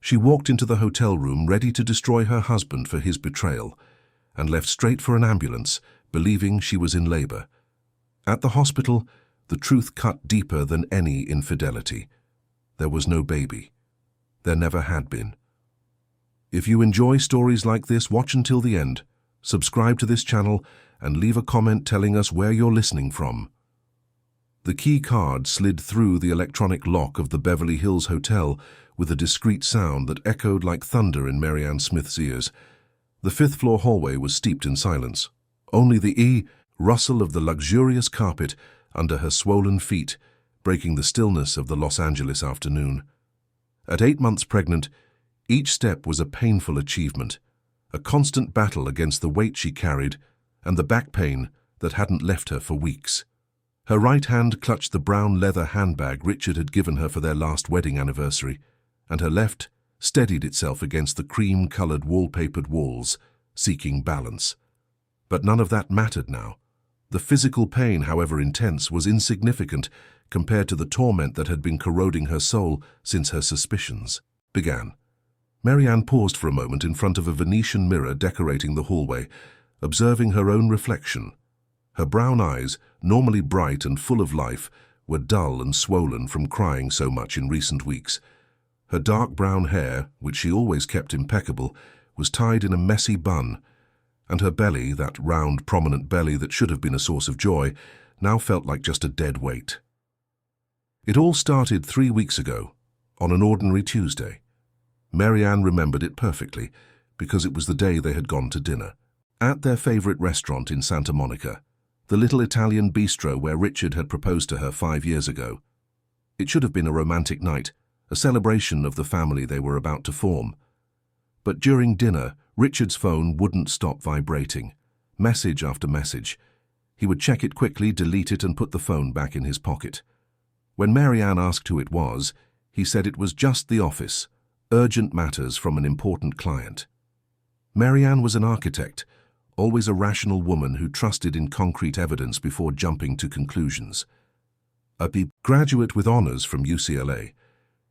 She walked into the hotel room ready to destroy her husband for his betrayal, and left straight for an ambulance, believing she was in labor. At the hospital, the truth cut deeper than any infidelity. There was no baby. There never had been. If you enjoy stories like this, watch until the end, subscribe to this channel, and leave a comment telling us where you're listening from. The key card slid through the electronic lock of the Beverly Hills Hotel with a discreet sound that echoed like thunder in Marianne Smith's ears. The fifth-floor hallway was steeped in silence. Only the rustle of the luxurious carpet under her swollen feet, breaking the stillness of the Los Angeles afternoon. At 8 months pregnant, each step was a painful achievement, a constant battle against the weight she carried and the back pain that hadn't left her for weeks. Her right hand clutched the brown leather handbag Richard had given her for their last wedding anniversary, and her left steadied itself against the cream-colored wallpapered walls, seeking balance. But none of that mattered now. The physical pain, however intense, was insignificant compared to the torment that had been corroding her soul since her suspicions began. Marianne paused for a moment in front of a Venetian mirror decorating the hallway, observing her own reflection. Her brown eyes, normally bright and full of life, were dull and swollen from crying so much in recent weeks. Her dark brown hair, which she always kept impeccable, was tied in a messy bun, and her belly, that round, prominent belly that should have been a source of joy, now felt like just a dead weight. It all started 3 weeks ago, on an ordinary Tuesday. Marianne remembered it perfectly, because it was the day they had gone to dinner. At their favorite restaurant in Santa Monica, the little Italian bistro where Richard had proposed to her 5 years ago. It should have been a romantic night, a celebration of the family they were about to form. But during dinner, Richard's phone wouldn't stop vibrating, message after message. He would check it quickly, delete it, and put the phone back in his pocket. When Marianne asked who it was, he said it was just the office, urgent matters from an important client. Marianne was an architect, always a rational woman who trusted in concrete evidence before jumping to conclusions. A graduate with honors from UCLA,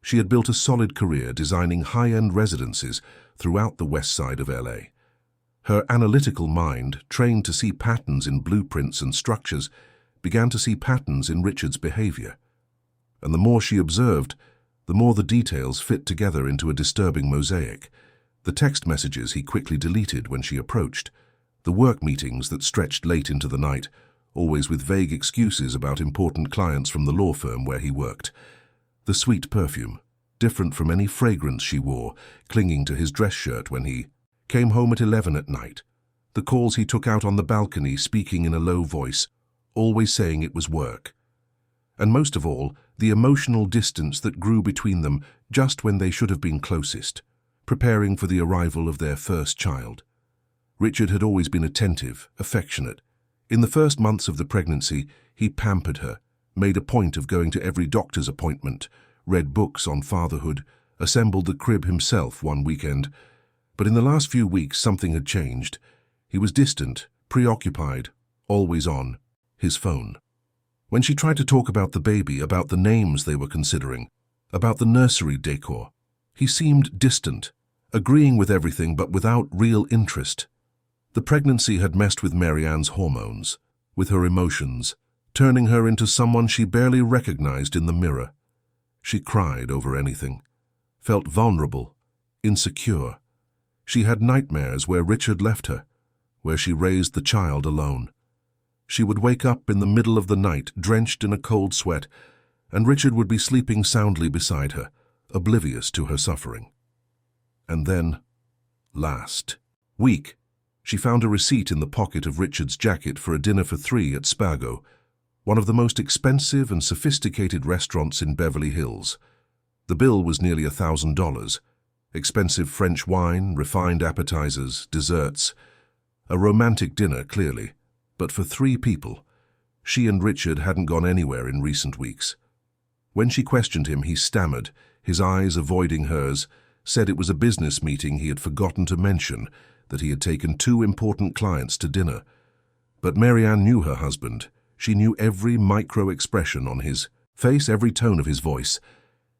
she had built a solid career designing high-end residences throughout the west side of LA. Her analytical mind, trained to see patterns in blueprints and structures, began to see patterns in Richard's behavior. And the more she observed, the more the details fit together into a disturbing mosaic. The text messages he quickly deleted when she approached, the work meetings that stretched late into the night, always with vague excuses about important clients from the law firm where he worked. The sweet perfume, different from any fragrance she wore, clinging to his dress shirt when he came home at 11 at night. The calls he took out on the balcony, speaking in a low voice, always saying it was work. And most of all, the emotional distance that grew between them just when they should have been closest, preparing for the arrival of their first child. Richard had always been attentive, affectionate. In the first months of the pregnancy, he pampered her, made a point of going to every doctor's appointment, read books on fatherhood, assembled the crib himself one weekend. But in the last few weeks, something had changed. He was distant, preoccupied, always on his phone. When she tried to talk about the baby, about the names they were considering, about the nursery decor, he seemed distant, agreeing with everything but without real interest. The pregnancy had messed with Marianne's hormones, with her emotions, turning her into someone she barely recognized in the mirror. She cried over anything, felt vulnerable, insecure. She had nightmares where Richard left her, where she raised the child alone. She would wake up in the middle of the night, drenched in a cold sweat, and Richard would be sleeping soundly beside her, oblivious to her suffering. And then, last week, she found a receipt in the pocket of Richard's jacket for a dinner for 3 at Spago, one of the most expensive and sophisticated restaurants in Beverly Hills. The bill was nearly $1,000. Expensive French wine, refined appetizers, desserts. A romantic dinner, clearly. But for 3 people, she and Richard hadn't gone anywhere in recent weeks. When she questioned him, he stammered, his eyes avoiding hers, said it was a business meeting he had forgotten to mention, that he had taken 2 important clients to dinner. But Marianne knew her husband. She knew every micro-expression on his face, every tone of his voice.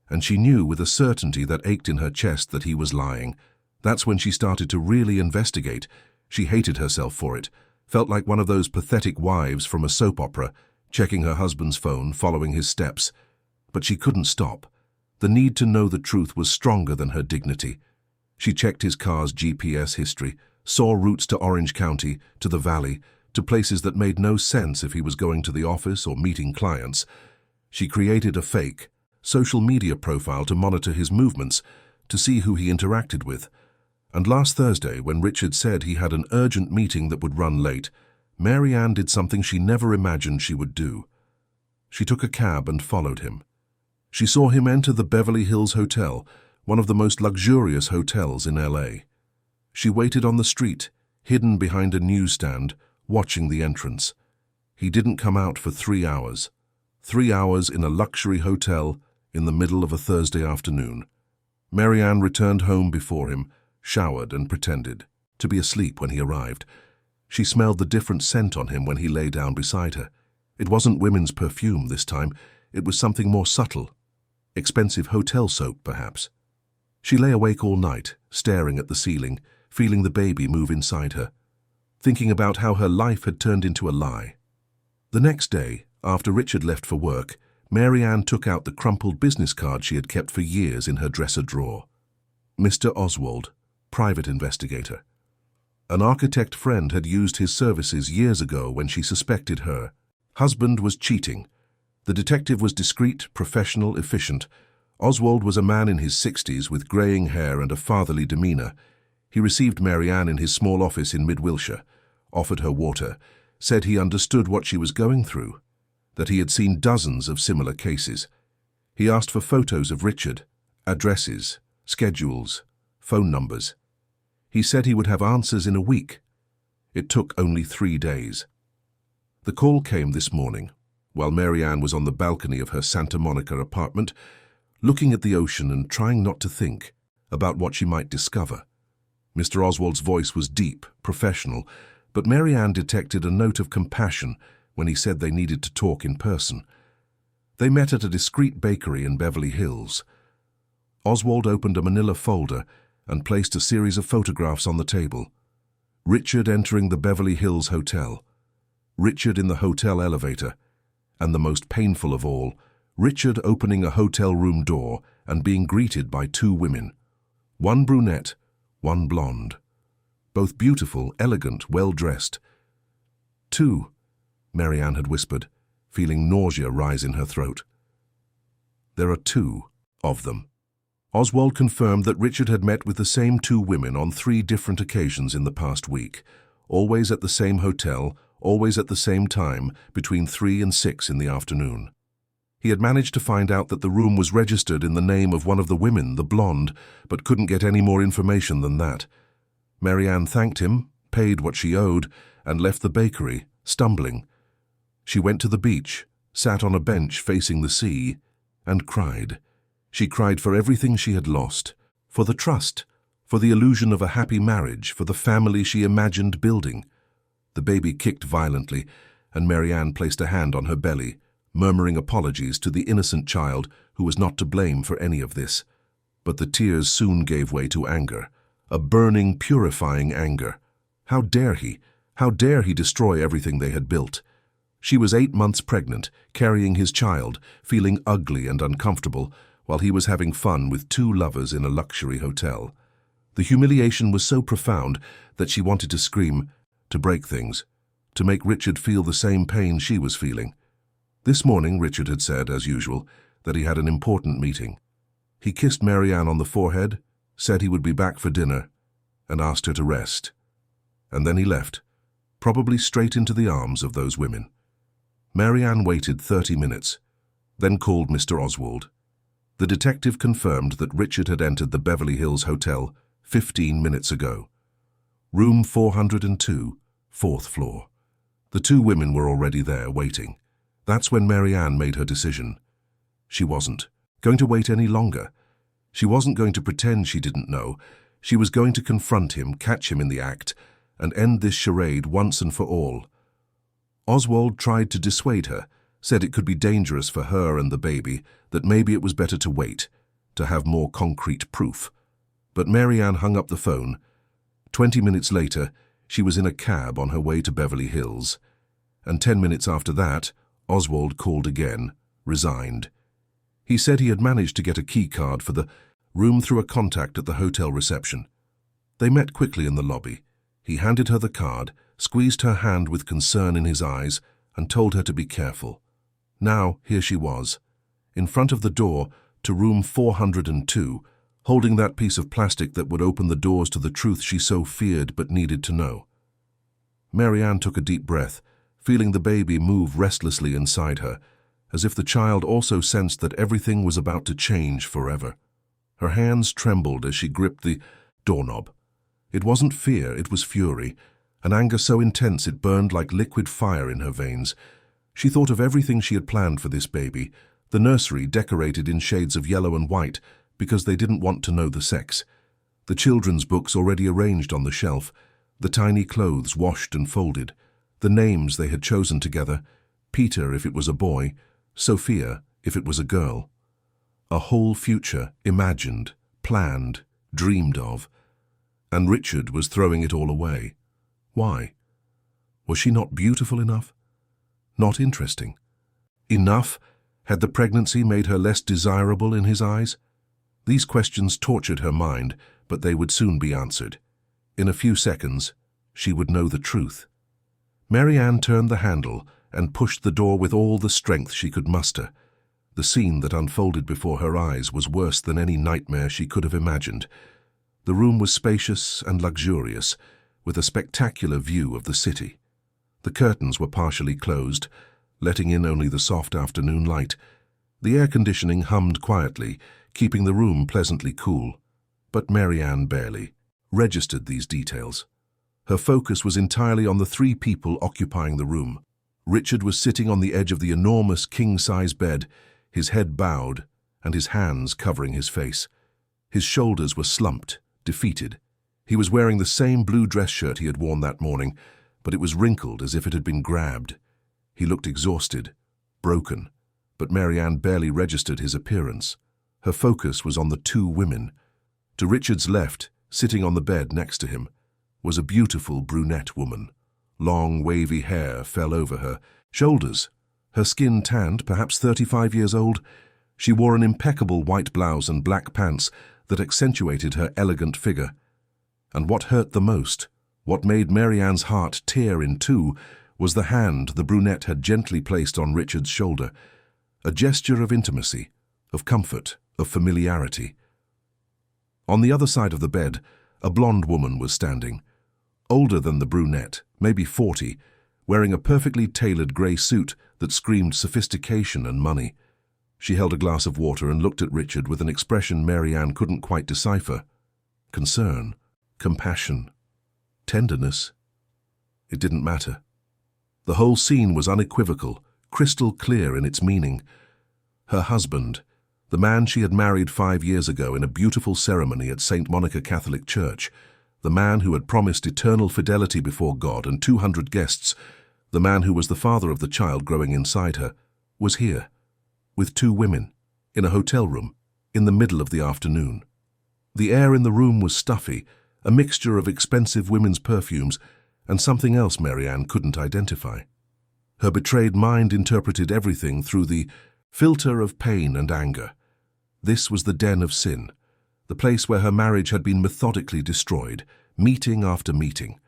and she knew with a certainty that ached in her chest that he was lying. That's when she started to really investigate. She hated herself for it, felt like one of those pathetic wives from a soap opera, checking her husband's phone, following his steps. But she couldn't stop. The need to know the truth was stronger than her dignity. She checked his car's GPS history, saw routes to Orange County, to the Valley, to places that made no sense if he was going to the office or meeting clients. She created a fake social media profile to monitor his movements, to see who he interacted with. And last Thursday, when Richard said he had an urgent meeting that would run late, Mary Ann did something she never imagined she would do. She took a cab and followed him. She saw him enter the Beverly Hills Hotel, one of the most luxurious hotels in LA. She waited on the street, hidden behind a newsstand, watching the entrance. He didn't come out for 3 hours. 3 hours in a luxury hotel in the middle of a Thursday afternoon. Mary Ann returned home before him, showered and pretended to be asleep when he arrived. She smelled the different scent on him when he lay down beside her. It wasn't women's perfume this time. It was something more subtle. Expensive hotel soap, perhaps. She lay awake all night, staring at the ceiling, feeling the baby move inside her, thinking about how her life had turned into a lie. The next day, after Richard left for work, Mary Ann took out the crumpled business card she had kept for years in her dresser drawer. Mr. Oswald, private investigator. An architect friend had used his services years ago when she suspected her husband was cheating. The detective was discreet, professional, efficient. Oswald was a man in his 60s with greying hair and a fatherly demeanor. He received Mary Ann in his small office in mid-Wilshire, offered her water, said he understood what she was going through, that he had seen dozens of similar cases. He asked for photos of Richard, addresses, schedules, phone numbers. He said he would have answers in a week. It took only 3 days. The call came this morning, while Mary Ann was on the balcony of her Santa Monica apartment, looking at the ocean and trying not to think about what she might discover. Mr. Oswald's voice was deep, professional, but Mary Ann detected a note of compassion when he said they needed to talk in person. They met at a discreet bakery in Beverly Hills. Oswald opened a manila folder and placed a series of photographs on the table. Richard entering the Beverly Hills Hotel. Richard in the hotel elevator. And the most painful of all, Richard opening a hotel room door and being greeted by 2 women. One brunette, one blonde. Both beautiful, elegant, well-dressed. 2, Mary Ann had whispered, feeling nausea rise in her throat. There are 2 of them. Oswald confirmed that Richard had met with the same 2 women on 3 different occasions in the past week, always at the same hotel, always at the same time, between 3 and 6 in the afternoon. He had managed to find out that the room was registered in the name of one of the women, the blonde, but couldn't get any more information than that. Mary Ann thanked him, paid what she owed, and left the bakery, stumbling. She went to the beach, sat on a bench facing the sea, and cried. She cried for everything she had lost, for the trust, for the illusion of a happy marriage, for the family she imagined building. The baby kicked violently, and Mary Ann placed a hand on her belly, murmuring apologies to the innocent child who was not to blame for any of this. But the tears soon gave way to anger, a burning, purifying anger. How dare he? How dare he destroy everything they had built? She was 8 months pregnant, carrying his child, feeling ugly and uncomfortable, while he was having fun with 2 lovers in a luxury hotel. The humiliation was so profound that she wanted to scream, to break things, to make Richard feel the same pain she was feeling. This morning, Richard had said, as usual, that he had an important meeting. He kissed Mary Ann on the forehead, said he would be back for dinner, and asked her to rest. And then he left, probably straight into the arms of those women. Mary Ann waited 30 minutes, then called Mr. Oswald. The detective confirmed that Richard had entered the Beverly Hills Hotel 15 minutes ago. Room 402, 4th floor. The 2 women were already there, waiting. That's when Mary Ann made her decision. She wasn't going to wait any longer. She wasn't going to pretend she didn't know. She was going to confront him, catch him in the act, and end this charade once and for all. Oswald tried to dissuade her, said it could be dangerous for her and the baby, that maybe it was better to wait. to have more concrete proof. But Marianne hung up the phone. 20 minutes later, she was in a cab on her way to Beverly Hills. And 10 minutes after that, Oswald called again, resigned. He said he had managed to get a key card for the room through a contact at the hotel reception. They met quickly in the lobby. He handed her the card, squeezed her hand with concern in his eyes, and told her to be careful. Now, here she was, in front of the door to room 402, holding that piece of plastic that would open the doors to the truth she so feared but needed to know. Marianne took a deep breath, feeling the baby move restlessly inside her, as if the child also sensed that everything was about to change forever. Her hands trembled as she gripped the doorknob. It wasn't fear, it was fury, an anger so intense it burned like liquid fire in her veins. She thought of everything she had planned for this baby, the nursery decorated in shades of yellow and white because they didn't want to know the sex, the children's books already arranged on the shelf, the tiny clothes washed and folded, the names they had chosen together, Peter if it was a boy, Sophia if it was a girl. A whole future imagined, planned, dreamed of. And Richard was throwing it all away. Why? Was she not beautiful enough? Not interesting? Enough? Had the pregnancy made her less desirable in his eyes? These questions tortured her mind, but they would soon be answered. In a few seconds, she would know the truth. Marianne turned the handle and pushed the door with all the strength she could muster. The scene that unfolded before her eyes was worse than any nightmare she could have imagined. The room was spacious and luxurious, with a spectacular view of the city. The curtains were partially closed, letting in only the soft afternoon light. The air conditioning hummed quietly, keeping the room pleasantly cool. But Marianne barely registered these details. Her focus was entirely on the three people occupying the room. Richard was sitting on the edge of the enormous king-size bed, his head bowed and his hands covering his face. His shoulders were slumped, defeated. He was wearing the same blue dress shirt he had worn that morning, but it was wrinkled as if it had been grabbed. He looked exhausted, broken, but Marianne barely registered his appearance. Her focus was on the two women. To Richard's left, sitting on the bed next to him, was a beautiful brunette woman. Long, wavy hair fell over her shoulders. Her skin tanned, perhaps 35 years old. She wore an impeccable white blouse and black pants that accentuated her elegant figure. And what hurt the most, what made Marianne's heart tear in two, was the hand the brunette had gently placed on Richard's shoulder, a gesture of intimacy, of comfort, of familiarity. On the other side of the bed, a blonde woman was standing, older than the brunette, maybe 40, wearing a perfectly tailored grey suit that screamed sophistication and money. She held a glass of water and looked at Richard with an expression Marianne couldn't quite decipher. Concern, compassion, tenderness. It didn't matter. The whole scene was unequivocal, crystal clear in its meaning. Her husband, the man she had married 5 years ago in a beautiful ceremony at St. Monica Catholic Church, the man who had promised eternal fidelity before God and 200 guests, the man who was the father of the child growing inside her, was here, with two women, in a hotel room, in the middle of the afternoon. The air in the room was stuffy, a mixture of expensive women's perfumes and something else Marianne couldn't identify. Her betrayed mind interpreted everything through the filter of pain and anger. This was the den of sin, the place where her marriage had been methodically destroyed, meeting after meeting.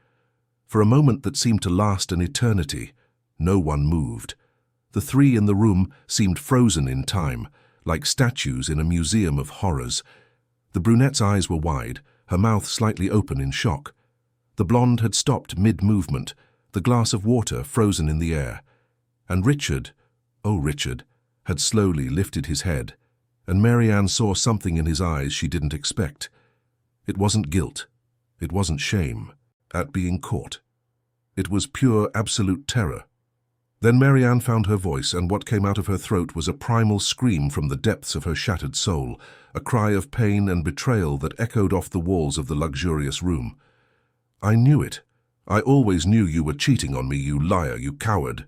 For a moment that seemed to last an eternity, no one moved. The three in the room seemed frozen in time, like statues in a museum of horrors. The brunette's eyes were wide, her mouth slightly open in shock. The blonde had stopped mid-movement, the glass of water frozen in the air. And Richard, oh Richard, had slowly lifted his head, and Marianne saw something in his eyes she didn't expect. It wasn't guilt. It wasn't shame at being caught. It was pure, absolute terror. Then Marianne found her voice, and what came out of her throat was a primal scream from the depths of her shattered soul, a cry of pain and betrayal that echoed off the walls of the luxurious room. "I knew it. I always knew you were cheating on me, you liar, you coward."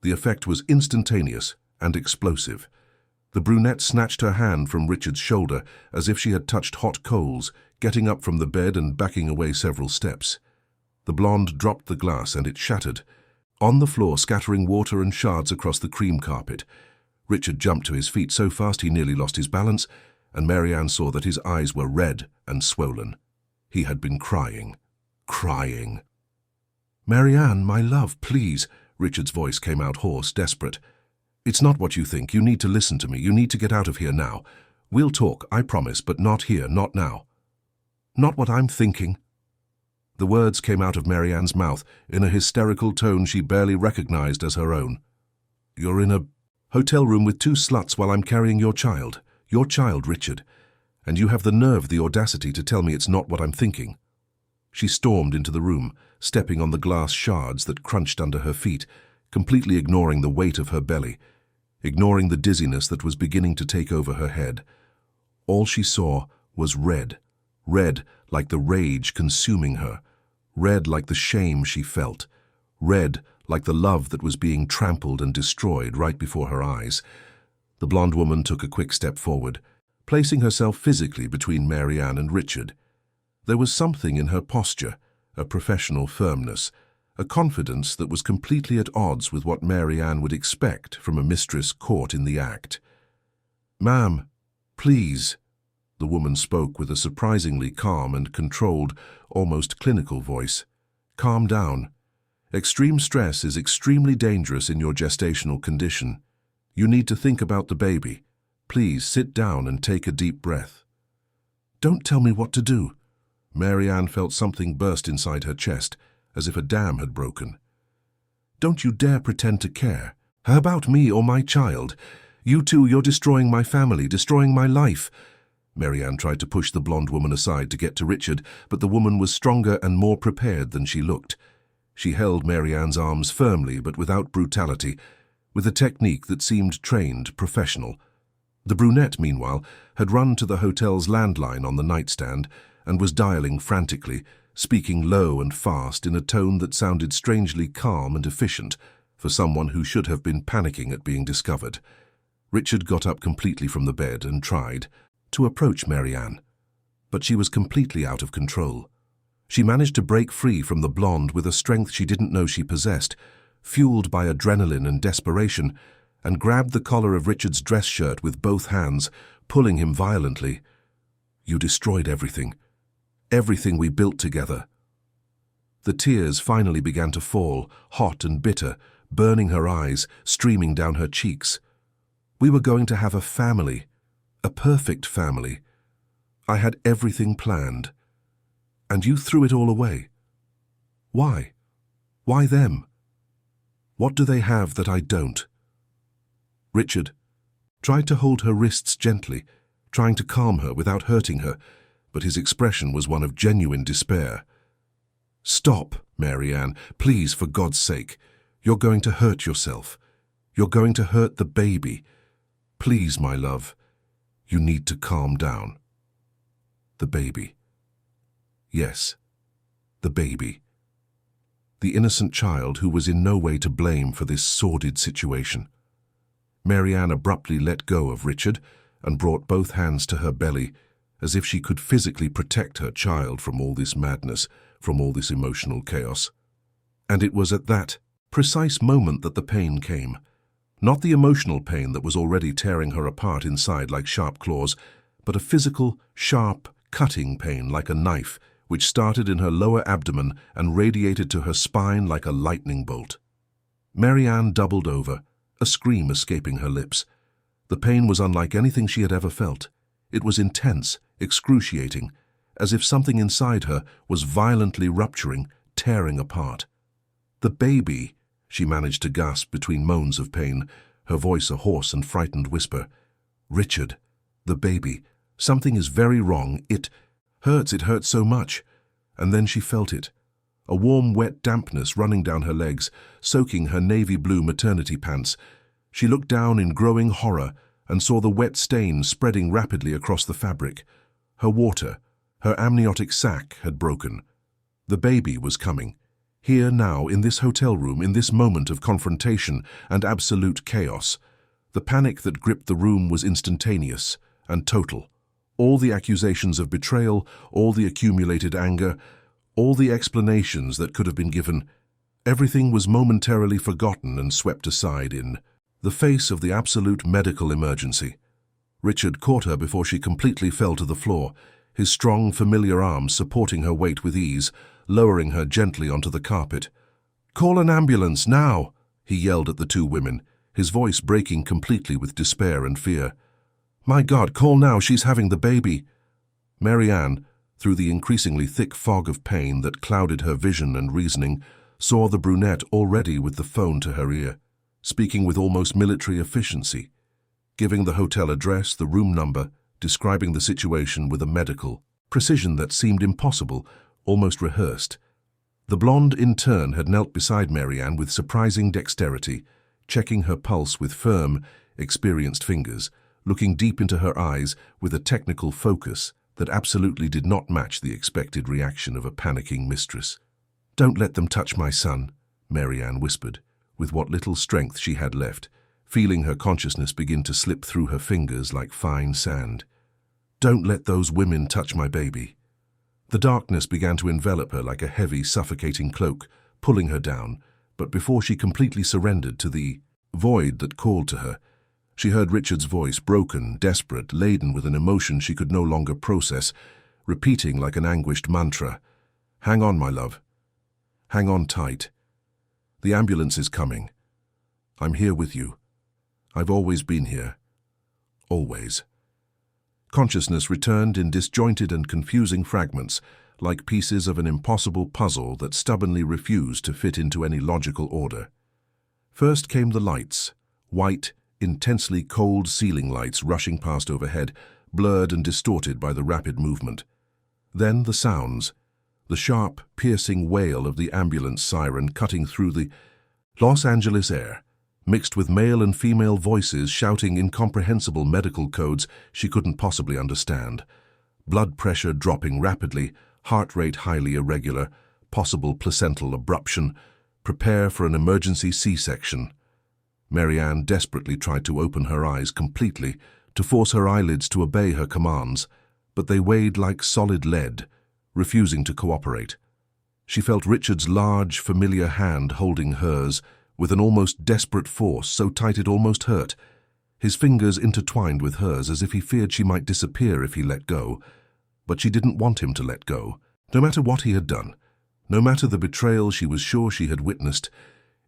The effect was instantaneous and explosive. The brunette snatched her hand from Richard's shoulder as if she had touched hot coals, getting up from the bed and backing away several steps. The blonde dropped the glass and it shattered, on the floor scattering water and shards across the cream carpet. Richard jumped to his feet so fast he nearly lost his balance, and Marianne saw that his eyes were red and swollen. He had been crying. Crying. "Marianne, my love, please," Richard's voice came out hoarse, desperate. "It's not what you think. You need to listen to me. You need to get out of here now. We'll talk, I promise, but not here, not now." "Not what I'm thinking." The words came out of Marianne's mouth in a hysterical tone she barely recognized as her own. "You're in a hotel room with two sluts while I'm carrying your child, Richard, and you have the nerve, the audacity to tell me it's not what I'm thinking." She stormed into the room, stepping on the glass shards that crunched under her feet, completely ignoring the weight of her belly, ignoring the dizziness that was beginning to take over her head. All she saw was red, red like the rage consuming her, red like the shame she felt, red like the love that was being trampled and destroyed right before her eyes. The blonde woman took a quick step forward, placing herself physically between Marianne and Richard. There was something in her posture, a professional firmness, a confidence that was completely at odds with what Marianne would expect from a mistress caught in the act. "Ma'am, please," the woman spoke with a surprisingly calm and controlled, almost clinical voice. "Calm down. Extreme stress is extremely dangerous in your gestational condition. You need to think about the baby. Please sit down and take a deep breath." "Don't tell me what to do." Marianne felt something burst inside her chest, as if a dam had broken. "Don't you dare pretend to care. About me or my child. You two, you're destroying my family, destroying my life." Marianne tried to push the blonde woman aside to get to Richard, but the woman was stronger and more prepared than she looked. She held Marianne's arms firmly but without brutality, with a technique that seemed trained, professional. The brunette, meanwhile, had run to the hotel's landline on the nightstand and was dialing frantically, speaking low and fast in a tone that sounded strangely calm and efficient for someone who should have been panicking at being discovered. Richard got up completely from the bed and tried to approach Marianne, but she was completely out of control. She managed to break free from the blonde with a strength she didn't know she possessed, fueled by adrenaline and desperation, and grabbed the collar of Richard's dress shirt with both hands, pulling him violently. "You destroyed everything. Everything we built together." The tears finally began to fall, hot and bitter, burning her eyes, streaming down her cheeks. "We were going to have a family, a perfect family. I had everything planned. And you threw it all away. Why? Why them? What do they have that I don't?" Richard tried to hold her wrists gently, trying to calm her without hurting her, but his expression was one of genuine despair. "Stop, Marianne, please, for God's sake. You're going to hurt yourself. You're going to hurt the baby. Please, my love, you need to calm down." The baby. Yes, the baby. The innocent child who was in no way to blame for this sordid situation. Marianne abruptly let go of Richard and brought both hands to her belly, as if she could physically protect her child from all this madness, from all this emotional chaos. And it was at that precise moment that the pain came. Not the emotional pain that was already tearing her apart inside like sharp claws, but a physical, sharp, cutting pain like a knife, which started in her lower abdomen and radiated to her spine like a lightning bolt. Marianne doubled over, a scream escaping her lips. The pain was unlike anything she had ever felt. It was intense, excruciating, as if something inside her was violently rupturing, tearing apart. "The baby," she managed to gasp between moans of pain, her voice a hoarse and frightened whisper. "Richard, the baby. Something is very wrong. It hurts so much." And then she felt it. A warm, wet dampness running down her legs, soaking her navy blue maternity pants. She looked down in growing horror and saw the wet stain spreading rapidly across the fabric. Her water, her amniotic sac, had broken. The baby was coming. Here now, in this hotel room, in this moment of confrontation and absolute chaos. The panic that gripped the room was instantaneous and total. All the accusations of betrayal, all the accumulated anger, all the explanations that could have been given, everything was momentarily forgotten and swept aside in the face of the absolute medical emergency. Richard caught her before she completely fell to the floor, his strong, familiar arms supporting her weight with ease, lowering her gently onto the carpet. "Call an ambulance, now!" he yelled at the two women, his voice breaking completely with despair and fear. "My God, call now, she's having the baby!" Mary Ann, through the increasingly thick fog of pain that clouded her vision and reasoning, saw the brunette already with the phone to her ear, speaking with almost military efficiency, giving the hotel address, the room number, describing the situation with a medical precision that seemed impossible, almost rehearsed. The blonde, in turn, had knelt beside Mary Ann with surprising dexterity, checking her pulse with firm, experienced fingers, looking deep into her eyes with a technical focus that absolutely did not match the expected reaction of a panicking mistress. "Don't let them touch my son," Mary Ann whispered, with what little strength she had left, feeling her consciousness begin to slip through her fingers like fine sand. "Don't let those women touch my baby." The darkness began to envelop her like a heavy, suffocating cloak, pulling her down, but before she completely surrendered to the void that called to her, she heard Richard's voice, broken, desperate, laden with an emotion she could no longer process, repeating like an anguished mantra, "Hang on, my love. Hang on tight. The ambulance is coming. I'm here with you. I've always been here. Always." Consciousness returned in disjointed and confusing fragments, like pieces of an impossible puzzle that stubbornly refused to fit into any logical order. First came the lights, white, intensely cold ceiling lights rushing past overhead, blurred and distorted by the rapid movement. Then the sounds, the sharp, piercing wail of the ambulance siren cutting through the Los Angeles air, mixed with male and female voices shouting incomprehensible medical codes she couldn't possibly understand. Blood pressure dropping rapidly, heart rate highly irregular, possible placental abruption, prepare for an emergency C-section. Mary Ann desperately tried to open her eyes completely, to force her eyelids to obey her commands, but they weighed like solid lead, refusing to cooperate. She felt Richard's large, familiar hand holding hers, with an almost desperate force, so tight it almost hurt. His fingers intertwined with hers as if he feared she might disappear if he let go. But she didn't want him to let go, no matter what he had done, no matter the betrayal she was sure she had witnessed.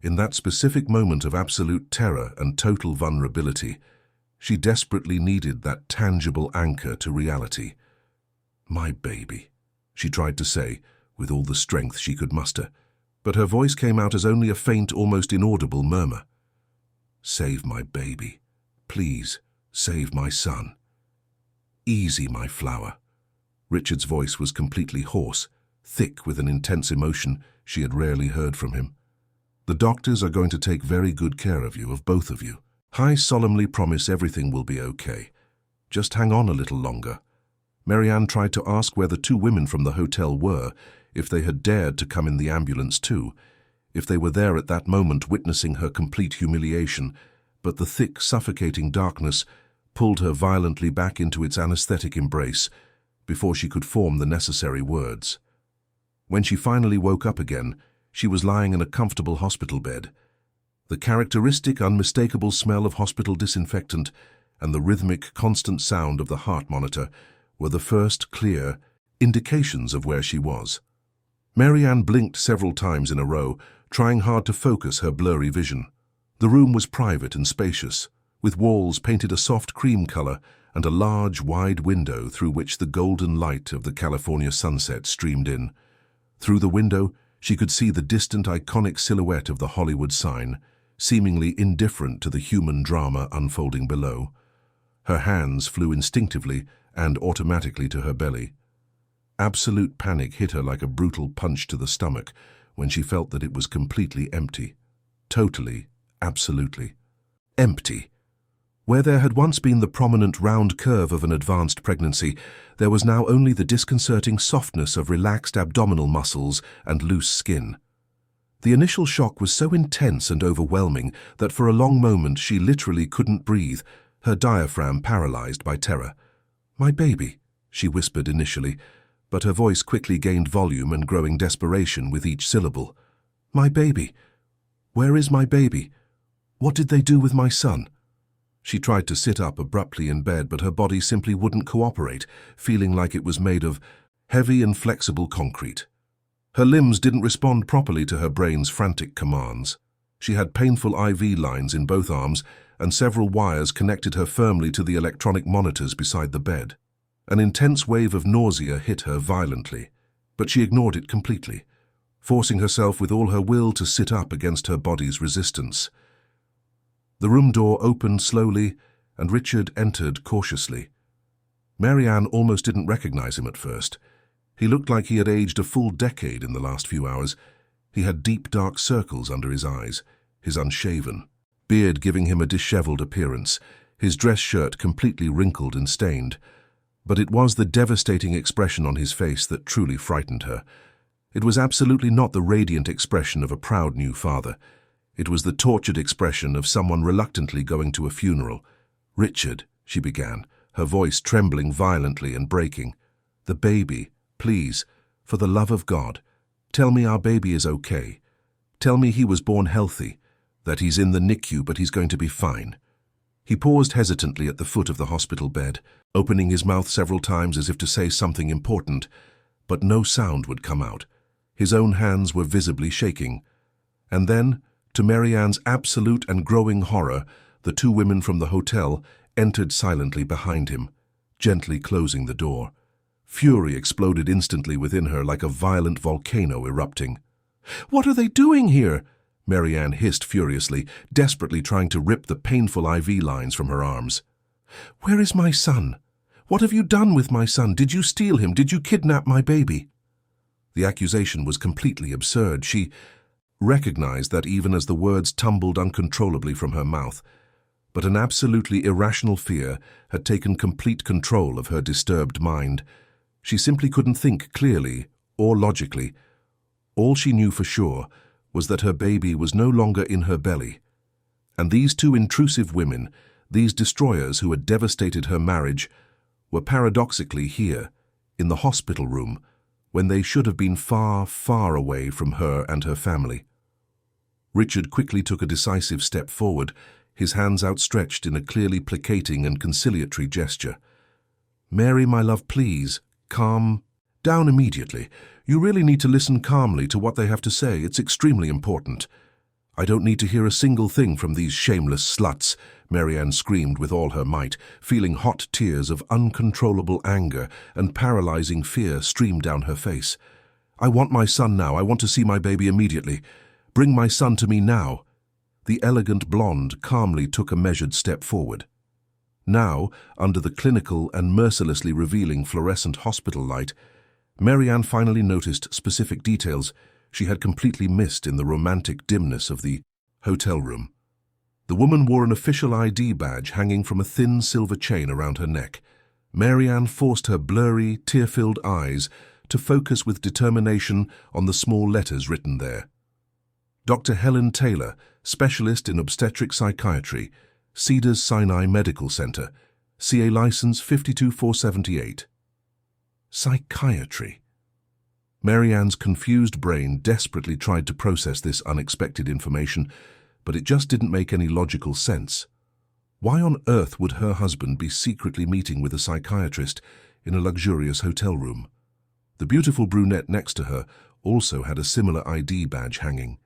In that specific moment of absolute terror and total vulnerability, she desperately needed that tangible anchor to reality. "My baby," she tried to say, with all the strength she could muster, but her voice came out as only a faint, almost inaudible murmur. "Save my baby. Please, save my son. Easy, my flower." Richard's voice was completely hoarse, thick with an intense emotion she had rarely heard from him. "The doctors are going to take very good care of you, of both of you. I solemnly promise everything will be okay. Just hang on a little longer." Mary Ann tried to ask where the two women from the hotel were, if they had dared to come in the ambulance too, if they were there at that moment witnessing her complete humiliation, but the thick, suffocating darkness pulled her violently back into its anesthetic embrace before she could form the necessary words. When she finally woke up again, she was lying in a comfortable hospital bed. The characteristic, unmistakable smell of hospital disinfectant and the rhythmic, constant sound of the heart monitor were the first clear indications of where she was. Mary Ann blinked several times in a row, trying hard to focus her blurry vision. The room was private and spacious, with walls painted a soft cream color and a large, wide window through which the golden light of the California sunset streamed in. Through the window, she could see the distant, iconic silhouette of the Hollywood sign, seemingly indifferent to the human drama unfolding below. Her hands flew instinctively and automatically to her belly. Absolute panic hit her like a brutal punch to the stomach when she felt that it was completely empty. Totally, absolutely empty. Where there had once been the prominent round curve of an advanced pregnancy, there was now only the disconcerting softness of relaxed abdominal muscles and loose skin. The initial shock was so intense and overwhelming that for a long moment she literally couldn't breathe, her diaphragm paralyzed by terror. "My baby," she whispered initially, but her voice quickly gained volume and growing desperation with each syllable. "My baby. Where is my baby? What did they do with my son?" She tried to sit up abruptly in bed, but her body simply wouldn't cooperate, feeling like it was made of heavy and flexible concrete. Her limbs didn't respond properly to her brain's frantic commands. She had painful IV lines in both arms, and several wires connected her firmly to the electronic monitors beside the bed. An intense wave of nausea hit her violently, but she ignored it completely, forcing herself with all her will to sit up against her body's resistance. The room door opened slowly, and Richard entered cautiously. Marianne almost didn't recognize him at first. He looked like he had aged a full decade in the last few hours. He had deep, dark circles under his eyes, his unshaven beard giving him a disheveled appearance, his dress shirt completely wrinkled and stained. But it was the devastating expression on his face that truly frightened her. It was absolutely not the radiant expression of a proud new father. It was the tortured expression of someone reluctantly going to a funeral. "Richard," she began, her voice trembling violently and breaking. "The baby, please, for the love of God, tell me our baby is okay. Tell me he was born healthy, that he's in the NICU but he's going to be fine." He paused hesitantly at the foot of the hospital bed, opening his mouth several times as if to say something important, but no sound would come out. His own hands were visibly shaking. And then, to Marianne's absolute and growing horror, the two women from the hotel entered silently behind him, gently closing the door. Fury exploded instantly within her like a violent volcano erupting. "What are they doing here?" Marianne hissed furiously, desperately trying to rip the painful IV lines from her arms. "Where is my son? What have you done with my son? Did you steal him? Did you kidnap my baby?" The accusation was completely absurd. She recognized that even as the words tumbled uncontrollably from her mouth, but an absolutely irrational fear had taken complete control of her disturbed mind. She simply couldn't think clearly or logically. All she knew for sure was that her baby was no longer in her belly. And these two intrusive women, these destroyers who had devastated her marriage, were paradoxically here, in the hospital room, when they should have been far, far away from her and her family. Richard quickly took a decisive step forward, his hands outstretched in a clearly placating and conciliatory gesture. "Mary, my love, please, calm down immediately. You really need to listen calmly to what they have to say. It's extremely important." "I don't need to hear a single thing from these shameless sluts," Marianne screamed with all her might, feeling hot tears of uncontrollable anger and paralyzing fear stream down her face. "I want my son now. I want to see my baby immediately. Bring my son to me now." The elegant blonde calmly took a measured step forward. Now, under the clinical and mercilessly revealing fluorescent hospital light, Marianne finally noticed specific details she had completely missed in the romantic dimness of the hotel room. The woman wore an official ID badge hanging from a thin silver chain around her neck. Marianne forced her blurry, tear-filled eyes to focus with determination on the small letters written there. Dr. Helen Taylor, specialist in obstetric psychiatry, Cedars-Sinai Medical Center, CA license 52478. Psychiatry. Marianne's confused brain desperately tried to process this unexpected information, but it just didn't make any logical sense. Why on earth would her husband be secretly meeting with a psychiatrist in a luxurious hotel room? The beautiful brunette next to her also had a similar ID badge hanging.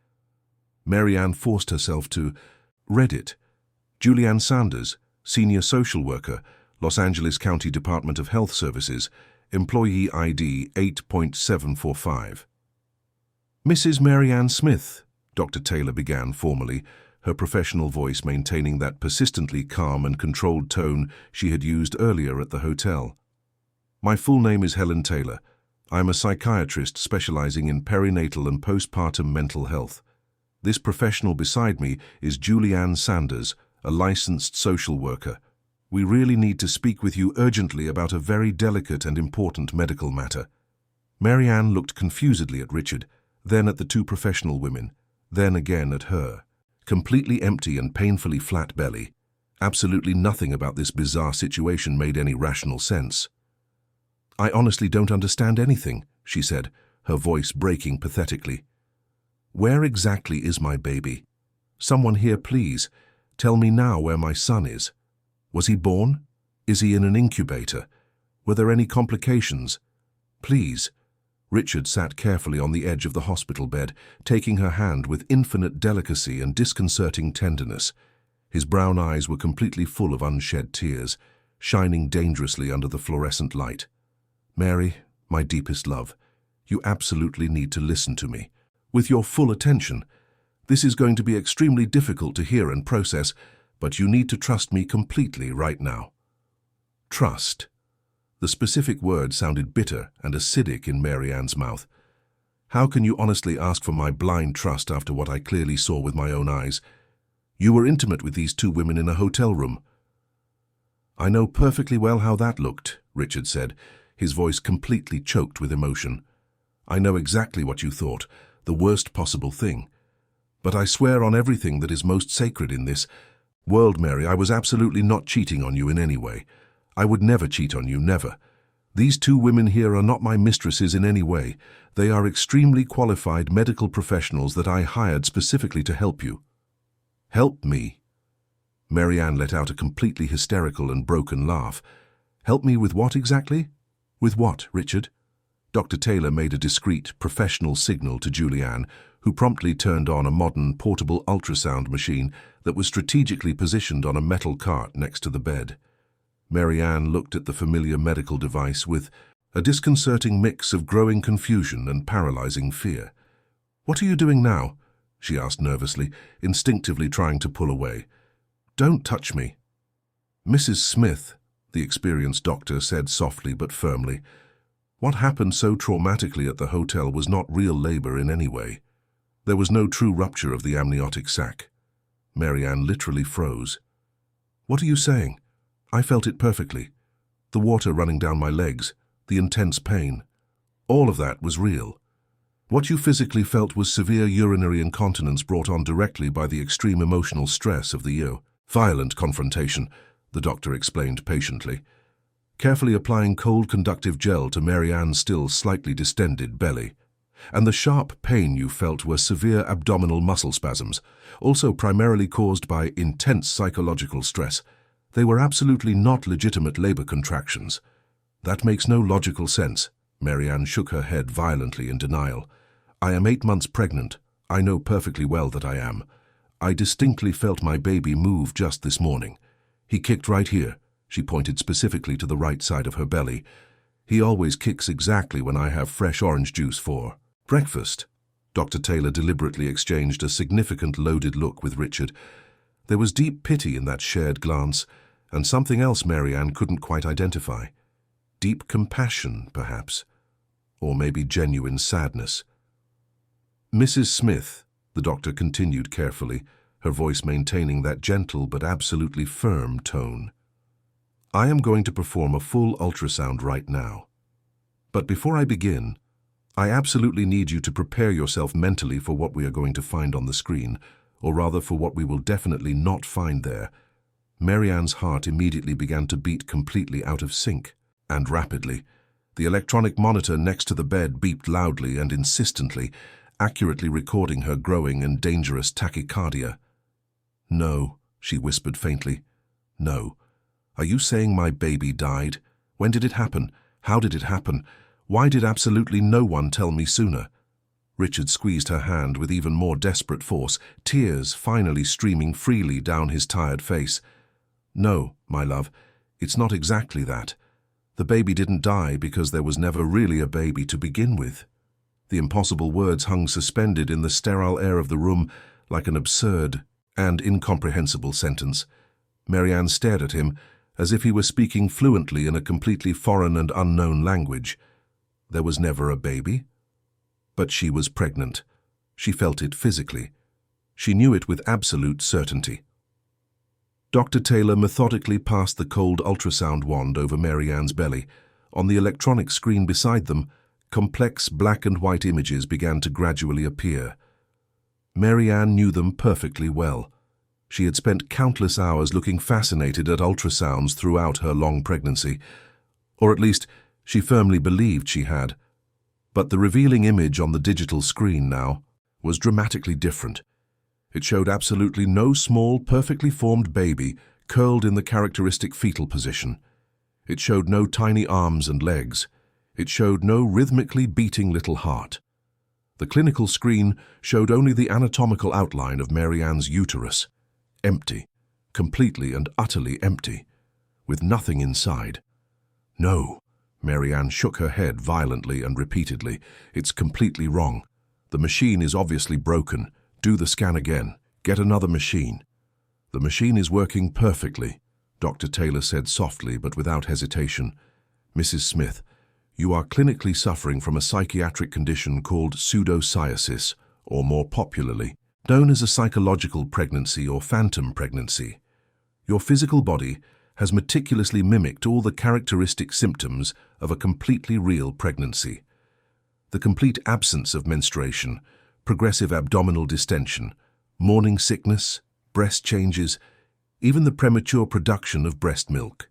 Marianne forced herself to read it. Julianne Sanders, Senior Social Worker, Los Angeles County Department of Health Services, Employee ID 8.745. "Mrs. Marianne Smith," Dr. Taylor began formally, her professional voice maintaining that persistently calm and controlled tone she had used earlier at the hotel. "My full name is Helen Taylor. I am a psychiatrist specializing in perinatal and postpartum mental health. This professional beside me is Julianne Sanders, a licensed social worker. We really need to speak with you urgently about a very delicate and important medical matter." Marianne looked confusedly at Richard, then at the two professional women. then again at her. Completely empty and painfully flat belly. Absolutely nothing about this bizarre situation made any rational sense. "I honestly don't understand anything," she said, her voice breaking pathetically. "Where exactly is my baby? Someone here, please. Tell me now where my son is. Was he born? Is he in an incubator? Were there any complications? Please." Richard sat carefully on the edge of the hospital bed, taking her hand with infinite delicacy and disconcerting tenderness. His brown eyes were completely full of unshed tears, shining dangerously under the fluorescent light. "Mary, my deepest love, you absolutely need to listen to me, with your full attention. This is going to be extremely difficult to hear and process, but you need to trust me completely right now." Trust. The specific word sounded bitter and acidic in Mary Ann's mouth. "How can you honestly ask for my blind trust after what I clearly saw with my own eyes? You were intimate with these two women in a hotel room." "I know perfectly well how that looked," Richard said, his voice completely choked with emotion. "I know exactly what you thought, the worst possible thing. But I swear on everything that is most sacred in this world, Mary, I was absolutely not cheating on you in any way. I would never cheat on you, never. These two women here are not my mistresses in any way. They are extremely qualified medical professionals that I hired specifically to help you." "Help me?" Mary Ann let out a completely hysterical and broken laugh. "Help me with what exactly?" "With what, Richard?" Dr. Taylor made a discreet, professional signal to Julianne, who promptly turned on a modern, portable ultrasound machine that was strategically positioned on a metal cart next to the bed. Mary Ann looked at the familiar medical device with a disconcerting mix of growing confusion and paralyzing fear. "What are you doing now?" she asked nervously, instinctively trying to pull away. "Don't touch me." "Mrs. Smith," the experienced doctor said softly but firmly, "what happened so traumatically at the hotel was not real labor in any way. There was no true rupture of the amniotic sac." Mary Ann literally froze. "What are you saying? I felt it perfectly. The water running down my legs, the intense pain. All of that was real. What you physically felt was severe urinary incontinence brought on directly by the extreme emotional stress of the violent confrontation," the doctor explained patiently, carefully applying cold conductive gel to Mary Ann's still slightly distended belly. "And the sharp pain you felt were severe abdominal muscle spasms, also primarily caused by intense psychological stress. They were absolutely not legitimate labor contractions." "That makes no logical sense." Mary Ann shook her head violently in denial. "I am 8 months pregnant. I know perfectly well that I am. I distinctly felt my baby move just this morning. He kicked right here." She pointed specifically to the right side of her belly. "He always kicks exactly when I have fresh orange juice for breakfast." Dr. Taylor deliberately exchanged a significant loaded look with Richard. There was deep pity in that shared glance, and something else Mary Ann couldn't quite identify. Deep compassion, perhaps, or maybe genuine sadness. "Mrs. Smith," the doctor continued carefully, her voice maintaining that gentle but absolutely firm tone. "I am going to perform a full ultrasound right now. But before I begin, I absolutely need you to prepare yourself mentally for what we are going to find on the screen, or rather for what we will definitely not find there." Mary Ann's heart immediately began to beat completely out of sync, and rapidly. The electronic monitor next to the bed beeped loudly and insistently, accurately recording her growing and dangerous tachycardia. "No," she whispered faintly. "No. Are you saying my baby died? When did it happen? How did it happen? Why did absolutely no one tell me sooner?" Richard squeezed her hand with even more desperate force, tears finally streaming freely down his tired face. "No, my love, it's not exactly that. The baby didn't die because there was never really a baby to begin with." The impossible words hung suspended in the sterile air of the room like an absurd and incomprehensible sentence. Mary Ann stared at him as if he were speaking fluently in a completely foreign and unknown language. There was never a baby? But she was pregnant. She felt it physically. She knew it with absolute certainty. Dr. Taylor methodically passed the cold ultrasound wand over Mary Ann's belly. On the electronic screen beside them, complex black and white images began to gradually appear. Marianne knew them perfectly well. She had spent countless hours looking fascinated at ultrasounds throughout her long pregnancy, or at least she firmly believed she had. But the revealing image on the digital screen now was dramatically different. It showed absolutely no small, perfectly formed baby curled in the characteristic fetal position. It showed no tiny arms and legs. It showed no rhythmically beating little heart. The clinical screen showed only the anatomical outline of Marianne's uterus, empty, completely and utterly empty, with nothing inside. No, Marianne shook her head violently and repeatedly. It's completely wrong. The machine is obviously broken. Do the scan again. Get another machine. The machine is working perfectly, Dr. Taylor said softly but without hesitation. Mrs. Smith, you are clinically suffering from a psychiatric condition called pseudopsoriasis, or more popularly, known as a psychological pregnancy or phantom pregnancy. Your physical body has meticulously mimicked all the characteristic symptoms of a completely real pregnancy. The complete absence of menstruation, progressive abdominal distension, morning sickness, breast changes, even the premature production of breast milk.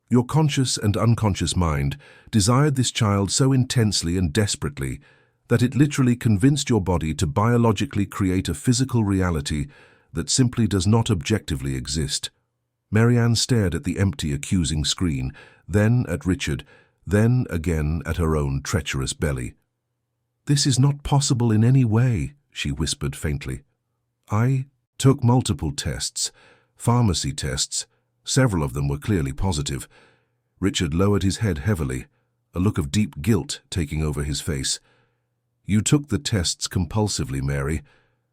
Your conscious and unconscious mind desired this child so intensely and desperately that it literally convinced your body to biologically create a physical reality that simply does not objectively exist. Marianne stared at the empty, accusing screen, then at Richard, then again at her own treacherous belly. "This is not possible in any way," she whispered faintly. "I took multiple tests, pharmacy tests. Several of them were clearly positive." Richard lowered his head heavily, a look of deep guilt taking over his face. "You took the tests compulsively, Mary,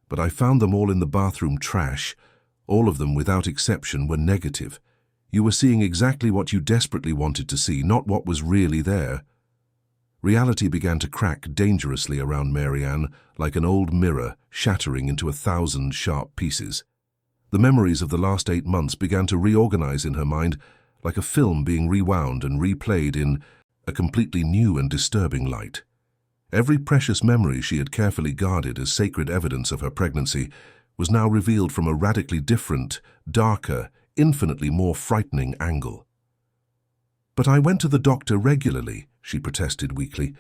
but I found them all in the bathroom trash. All of them, without exception, were negative. You were seeing exactly what you desperately wanted to see, not what was really there." Reality began to crack dangerously around Marianne, like an old mirror shattering into 1,000 sharp pieces. The memories of the last 8 months began to reorganize in her mind, like a film being rewound and replayed in a completely new and disturbing light. Every precious memory she had carefully guarded as sacred evidence of her pregnancy was now revealed from a radically different, darker, infinitely more frightening angle. "But I went to the doctor regularly," she protested weakly.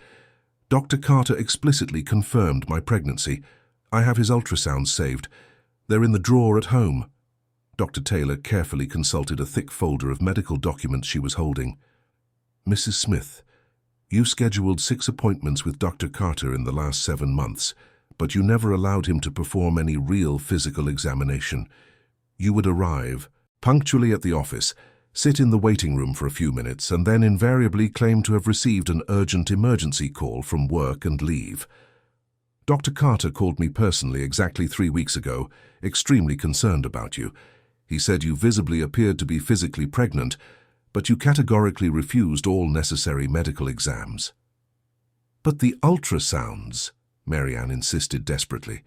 "Dr. Carter explicitly confirmed my pregnancy. I have his ultrasounds saved. They're in the drawer at home." Dr. Taylor carefully consulted a thick folder of medical documents she was holding. "Mrs. Smith, you scheduled 6 appointments with Dr. Carter in the last 7 months, but you never allowed him to perform any real physical examination. You would arrive punctually at the office, sit in the waiting room for a few minutes, and then invariably claim to have received an urgent emergency call from work and leave. Dr. Carter called me personally exactly 3 weeks ago, extremely concerned about you. He said you visibly appeared to be physically pregnant, but you categorically refused all necessary medical exams." "But the ultrasounds," Marianne insisted desperately.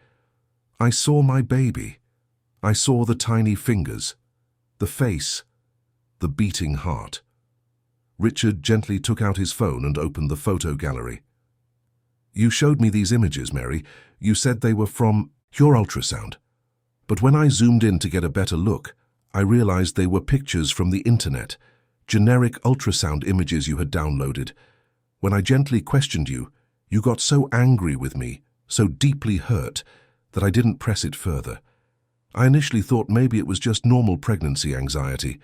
"I saw my baby. I saw the tiny fingers, the face, the beating heart." Richard gently took out his phone and opened the photo gallery. "You showed me these images, Mary. You said they were from your ultrasound. But when I zoomed in to get a better look, I realized they were pictures from the internet, generic ultrasound images you had downloaded. When I gently questioned you, you got so angry with me, so deeply hurt, that I didn't press it further. I initially thought maybe it was just normal pregnancy anxiety."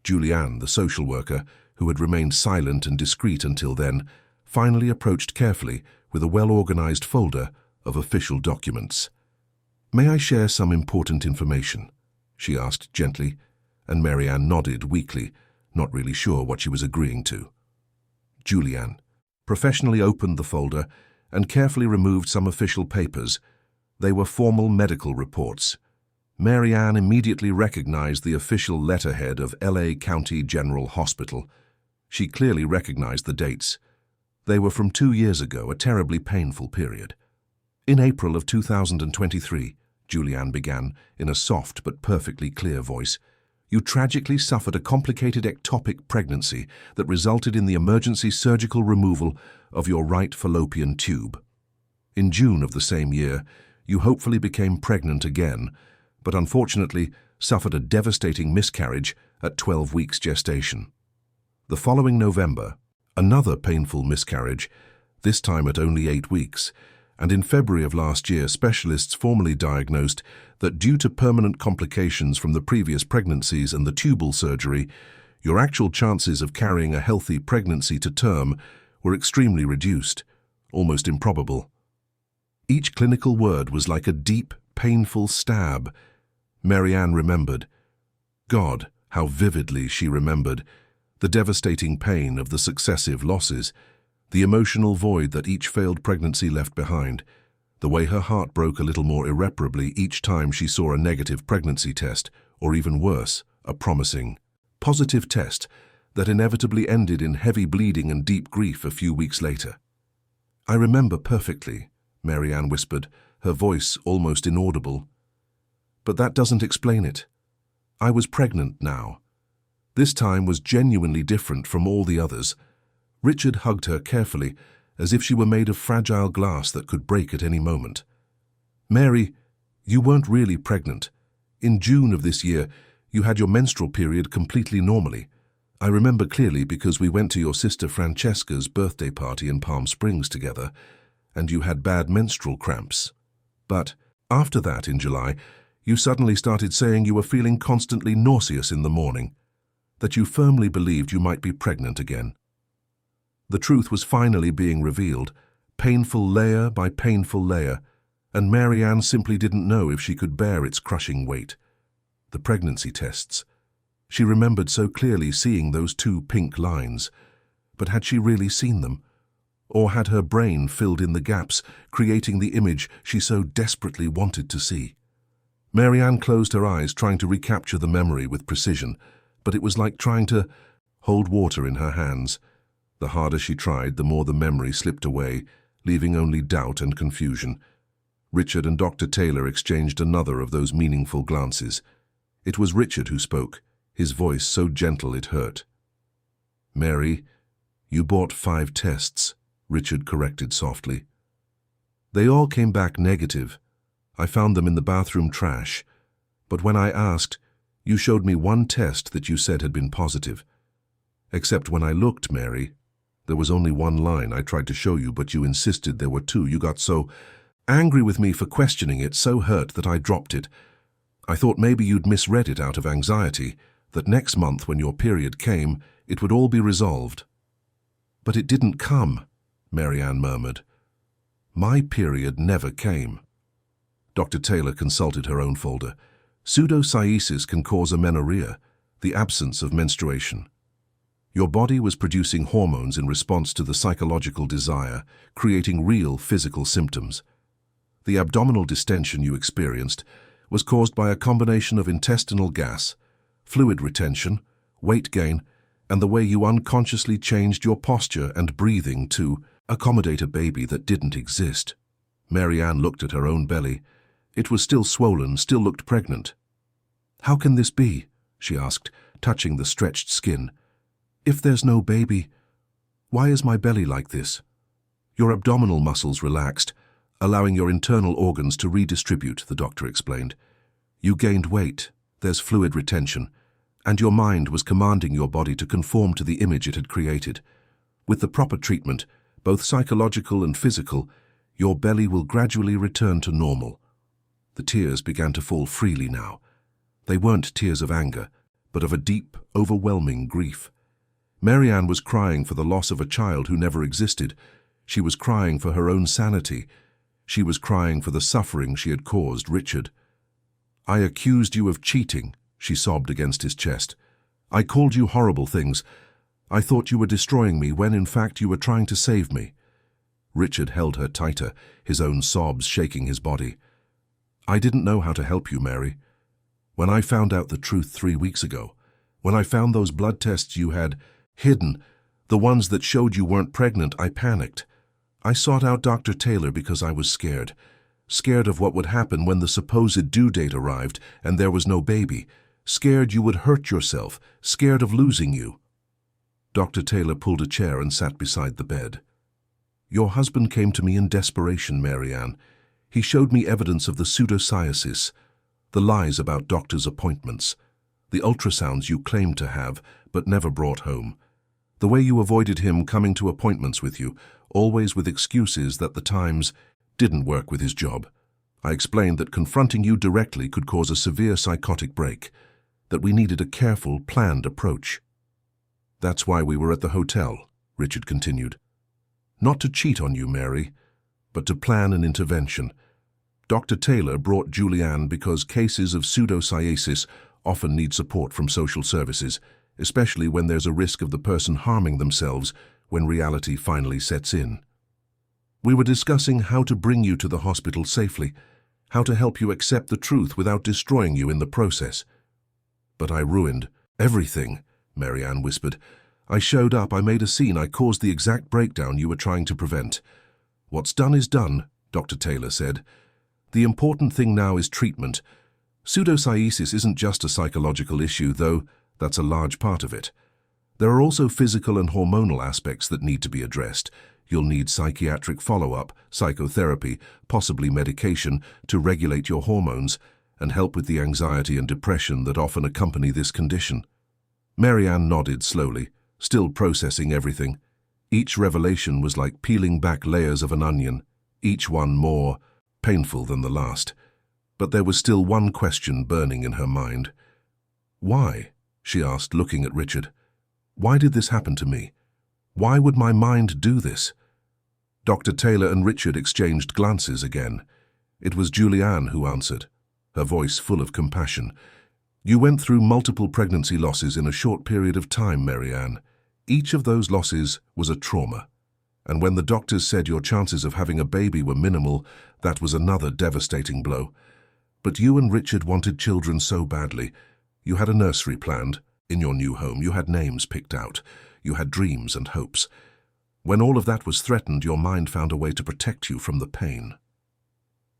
Julianne, the social worker, who had remained silent and discreet until then, finally approached carefully with a well-organized folder of official documents. "May I share some important information?" she asked gently, and Marianne nodded weakly, not really sure what she was agreeing to. Julianne professionally opened the folder and carefully removed some official papers. They were formal medical reports. Marianne immediately recognized the official letterhead of LA County General Hospital. She clearly recognized the dates. They were from 2 years ago, a terribly painful period. "In April of 2023, Julianne began, in a soft but perfectly clear voice, "you tragically suffered a complicated ectopic pregnancy that resulted in the emergency surgical removal of your right fallopian tube. In June of the same year, you hopefully became pregnant again, but unfortunately suffered a devastating miscarriage at 12 weeks gestation. The following November, another painful miscarriage, this time at only 8 weeks, and in February of last year, specialists formally diagnosed that due to permanent complications from the previous pregnancies and the tubal surgery, your actual chances of carrying a healthy pregnancy to term were extremely reduced, almost improbable. Each clinical word was like a deep, painful stab. Marianne remembered. God, how vividly she remembered the devastating pain of the successive losses, the emotional void that each failed pregnancy left behind, the way her heart broke a little more irreparably each time she saw a negative pregnancy test, or even worse, a promising, positive test that inevitably ended in heavy bleeding and deep grief a few weeks later. "I remember perfectly," Marianne whispered, her voice almost inaudible. "But that doesn't explain it. I was pregnant now. This time was genuinely different from all the others." Richard hugged her carefully, as if she were made of fragile glass that could break at any moment. "Mary, you weren't really pregnant. In June of this year, you had your menstrual period completely normally. I remember clearly because we went to your sister Francesca's birthday party in Palm Springs together, and you had bad menstrual cramps. But after that, in July, you suddenly started saying you were feeling constantly nauseous in the morning, that you firmly believed you might be pregnant again." The truth was finally being revealed, painful layer by painful layer, and Marianne simply didn't know if she could bear its crushing weight. The pregnancy tests. She remembered so clearly seeing those 2 pink lines, but had she really seen them? Or had her brain filled in the gaps, creating the image she so desperately wanted to see? Marianne closed her eyes, trying to recapture the memory with precision, but it was like trying to hold water in her hands. The harder she tried, the more the memory slipped away, leaving only doubt and confusion. Richard and Dr. Taylor exchanged another of those meaningful glances. It was Richard who spoke, his voice so gentle it hurt. "Mary, you bought 5 tests," Richard corrected softly. "They all came back negative. I found them in the bathroom trash. But when I asked, you showed me 1 test that you said had been positive. Except when I looked, Mary, there was only 1 line I tried to show you, but you insisted there were 2. You got so angry with me for questioning it, so hurt that I dropped it. I thought maybe you'd misread it out of anxiety, that next month when your period came, it would all be resolved." "But it didn't come," Marianne murmured. "My period never came." Dr. Taylor consulted her own folder. "Pseudocyesis can cause amenorrhea, the absence of menstruation. Your body was producing hormones in response to the psychological desire, creating real physical symptoms. The abdominal distension you experienced was caused by a combination of intestinal gas, fluid retention, weight gain, and the way you unconsciously changed your posture and breathing to accommodate a baby that didn't exist." Marianne looked at her own belly. It was still swollen, still looked pregnant. "How can this be?" she asked, touching the stretched skin. "If there's no baby, why is my belly like this?" "Your abdominal muscles relaxed, allowing your internal organs to redistribute," the doctor explained. "You gained weight, there's fluid retention, and your mind was commanding your body to conform to the image it had created. With the proper treatment, both psychological and physical, your belly will gradually return to normal." The tears began to fall freely now. They weren't tears of anger, but of a deep, overwhelming grief. Marianne was crying for the loss of a child who never existed. She was crying for her own sanity. She was crying for the suffering she had caused Richard. "I accused you of cheating," she sobbed against his chest. "I called you horrible things. I thought you were destroying me when in fact you were trying to save me." Richard held her tighter, his own sobs shaking his body. "I didn't know how to help you, Mary. When I found out the truth 3 weeks ago, when I found those blood tests you had hidden, the ones that showed you weren't pregnant, I panicked. I sought out Dr. Taylor because I was scared. Scared of what would happen when the supposed due date arrived and there was no baby. Scared you would hurt yourself. Scared of losing you." Dr. Taylor pulled a chair and sat beside the bed. "Your husband came to me in desperation, Marianne. He showed me evidence of the pseudopsoriasis, the lies about doctors' appointments, the ultrasounds you claimed to have but never brought home, the way you avoided him coming to appointments with you, always with excuses that the Times didn't work with his job. I explained that confronting you directly could cause a severe psychotic break, that we needed a careful, planned approach. That's why we were at the hotel, Richard continued. Not to cheat on you, Mary, but to plan an intervention. Dr. Taylor brought Julianne because cases of pseudopsoriasis often need support from social services, especially when there's a risk of the person harming themselves when reality finally sets in. We were discussing how to bring you to the hospital safely, how to help you accept the truth without destroying you in the process. But I ruined everything, Marianne whispered. I showed up, I made a scene, I caused the exact breakdown you were trying to prevent. What's done is done, Dr. Taylor said. The important thing now is treatment. Pseudopsoriasis isn't just a psychological issue, though that's a large part of it. There are also physical and hormonal aspects that need to be addressed. You'll need psychiatric follow-up, psychotherapy, possibly medication to regulate your hormones and help with the anxiety and depression that often accompany this condition. Marianne nodded slowly, still processing everything. Each revelation was like peeling back layers of an onion, each one more painful than the last. But there was still one question burning in her mind. Why? She asked, looking at Richard. Why did this happen to me? Why would my mind do this? Dr. Taylor and Richard exchanged glances again. It was Julianne who answered, her voice full of compassion. You went through multiple pregnancy losses in a short period of time, Marianne. Each of those losses was a trauma. And when the doctors said your chances of having a baby were minimal, that was another devastating blow. But you and Richard wanted children so badly. You had a nursery planned. In your new home, you had names picked out. You had dreams and hopes. When all of that was threatened, your mind found a way to protect you from the pain.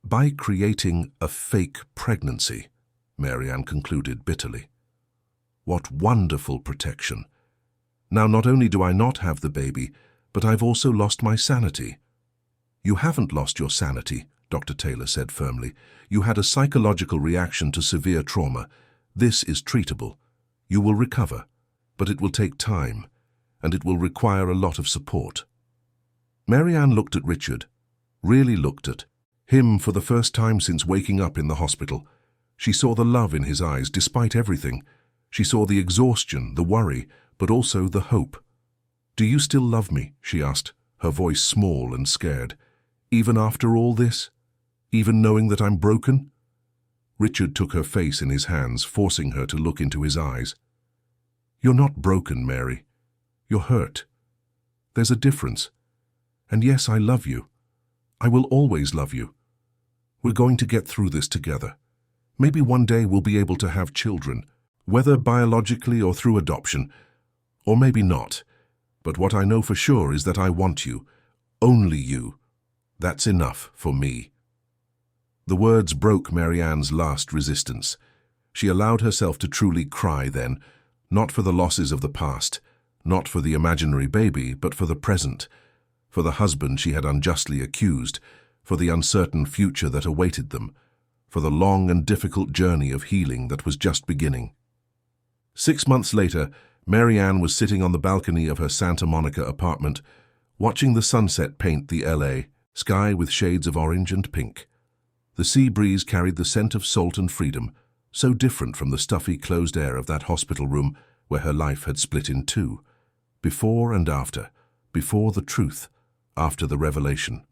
By creating a fake pregnancy, Marianne concluded bitterly. What wonderful protection. Now not only do I not have the baby, but I've also lost my sanity. You haven't lost your sanity, Dr. Taylor said firmly. You had a psychological reaction to severe trauma. This is treatable. You will recover, but it will take time, and it will require a lot of support. Marianne looked at Richard, really looked at him for the first time since waking up in the hospital. She saw the love in his eyes despite everything. She saw the exhaustion, the worry, but also the hope. Do you still love me? She asked, her voice small and scared. Even after all this? Even knowing that I'm broken? Richard took her face in his hands, forcing her to look into his eyes. You're not broken, Mary. You're hurt. There's a difference. And yes, I love you. I will always love you. We're going to get through this together. Maybe one day we'll be able to have children, whether biologically or through adoption, or maybe not. But what I know for sure is that I want you, only you. That's enough for me. The words broke Marianne's last resistance. She allowed herself to truly cry then, not for the losses of the past, not for the imaginary baby, but for the present, for the husband she had unjustly accused, for the uncertain future that awaited them, for the long and difficult journey of healing that was just beginning. 6 months later, Marianne was sitting on the balcony of her Santa Monica apartment, watching the sunset paint the LA sky with shades of orange and pink. The sea breeze carried the scent of salt and freedom, so different from the stuffy, closed air of that hospital room where her life had split in two. Before and after, before the truth, after the revelation.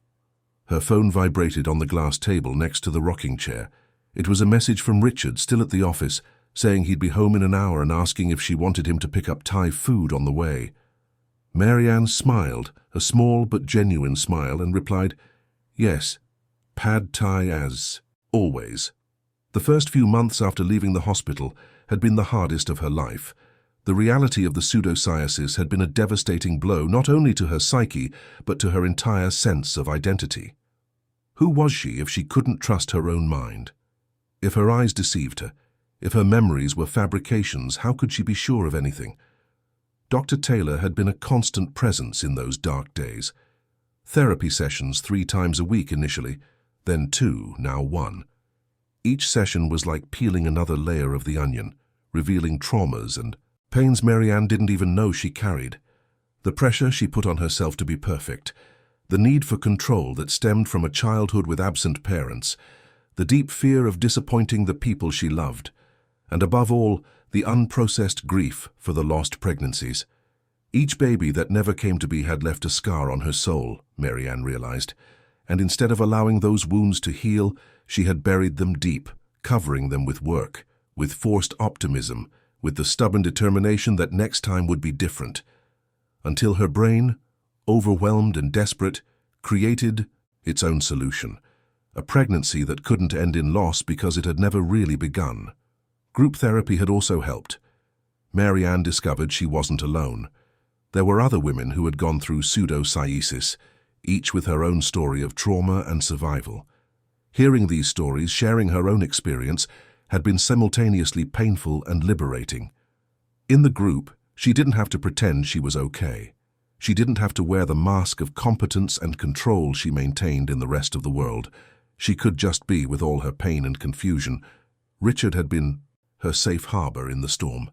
Her phone vibrated on the glass table next to the rocking chair. It was a message from Richard, still at the office, saying he'd be home in an hour and asking if she wanted him to pick up Thai food on the way. Marianne smiled, a small but genuine smile, and replied, yes, pad Thai as always. The first few months after leaving the hospital had been the hardest of her life. The reality of the pseudopsoriasis had been a devastating blow not only to her psyche, but to her entire sense of identity. Who was she if she couldn't trust her own mind? If her eyes deceived her, if her memories were fabrications, how could she be sure of anything? Dr. Taylor had been a constant presence in those dark days. Therapy sessions 3 times a week initially, then 2, now 1. Each session was like peeling another layer of the onion, revealing traumas and pains Marianne didn't even know she carried. The pressure she put on herself to be perfect, the need for control that stemmed from a childhood with absent parents, the deep fear of disappointing the people she loved, and above all, the unprocessed grief for the lost pregnancies. Each baby that never came to be had left a scar on her soul, Marianne realized, and instead of allowing those wounds to heal, she had buried them deep, covering them with work, with forced optimism, with the stubborn determination that next time would be different, until her brain, overwhelmed and desperate, created its own solution, a pregnancy that couldn't end in loss because it had never really begun. Group therapy had also helped. Marianne discovered she wasn't alone. There were other women who had gone through pseudo-cyesis, each with her own story of trauma and survival. Hearing these stories, sharing her own experience, had been simultaneously painful and liberating. In the group, she didn't have to pretend she was okay. She didn't have to wear the mask of competence and control she maintained in the rest of the world. She could just be with all her pain and confusion. Richard had been her safe harbor in the storm.